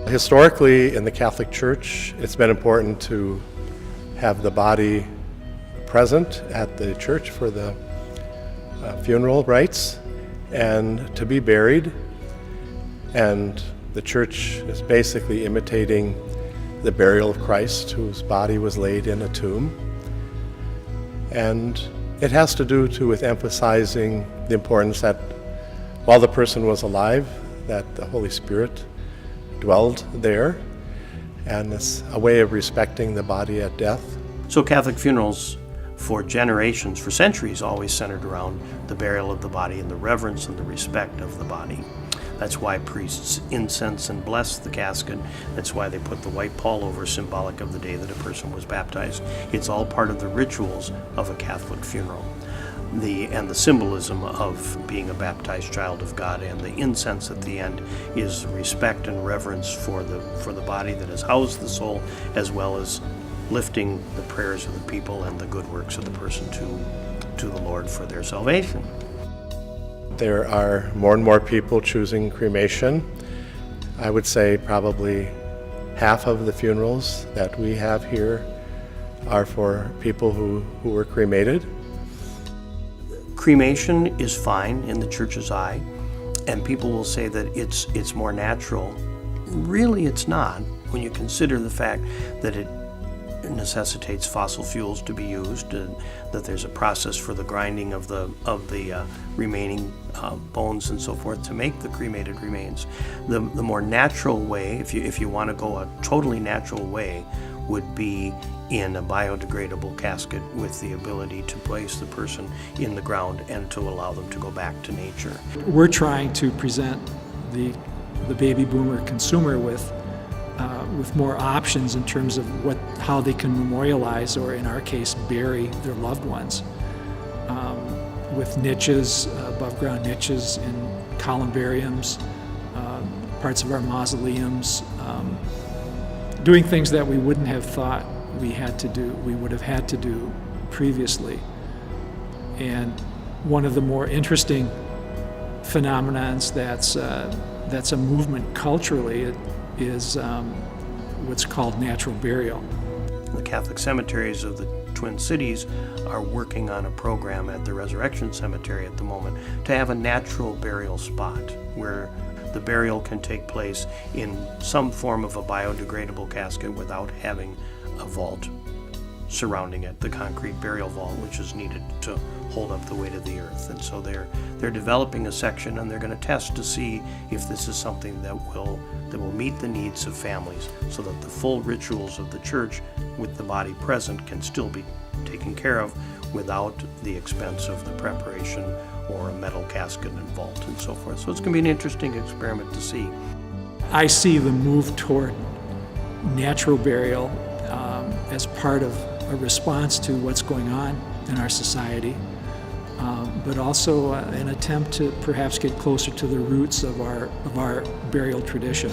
Historically, in the Catholic Church, it's been important to have the body present at the church for the funeral rites and to be buried. And the church is basically imitating the burial of Christ, whose body was laid in a tomb. And it has to do with emphasizing the importance that while the person was alive, that the Holy Spirit dwelled there, and it's a way of respecting the body at death. So Catholic funerals for generations, for centuries, always centered around the burial of the body and the reverence and the respect of the body. That's why priests incense and bless the casket. That's why they put the white pall over, symbolic of the day that a person was baptized. It's all part of the rituals of a Catholic funeral. And the symbolism of being a baptized child of God, and the incense at the end is respect and reverence for the body that has housed the soul, as well as lifting the prayers of the people and the good works of the person to the Lord for their salvation. There are more and more people choosing cremation. I would say probably half of the funerals that we have here are for people who were cremated. Cremation is fine in the church's eye, and people will say that it's more natural. Really, it's not, when you consider the fact that it necessitates fossil fuels to be used, and that there's a process for the grinding of the remaining bones and so forth to make the cremated remains. The more natural way, if you want to go a totally natural way, would be in a biodegradable casket with the ability to place the person in the ground and to allow them to go back to nature. We're trying to present the baby boomer consumer with more options in terms of how they can memorialize, or in our case, bury their loved ones, with niches, above ground niches in columbariums, parts of our mausoleums, doing things that we wouldn't have thought we would have had to do previously. And one of the more interesting phenomenons that's a movement culturally is what's called natural burial. The Catholic cemeteries of the Twin Cities are working on a program at the Resurrection Cemetery at the moment to have a natural burial spot where the burial can take place in some form of a biodegradable casket without having a vault surrounding it, the concrete burial vault, which is needed to hold up the weight of the earth. And so they're developing a section, and they're going to test to see if this is something that will meet the needs of families, so that the full rituals of the church with the body present can still be taken care of without the expense of the preparation or a metal casket and vault and so forth. So it's going to be an interesting experiment to see. I see the move toward natural burial as part of a response to what's going on in our society, but also an attempt to perhaps get closer to the roots of our burial tradition.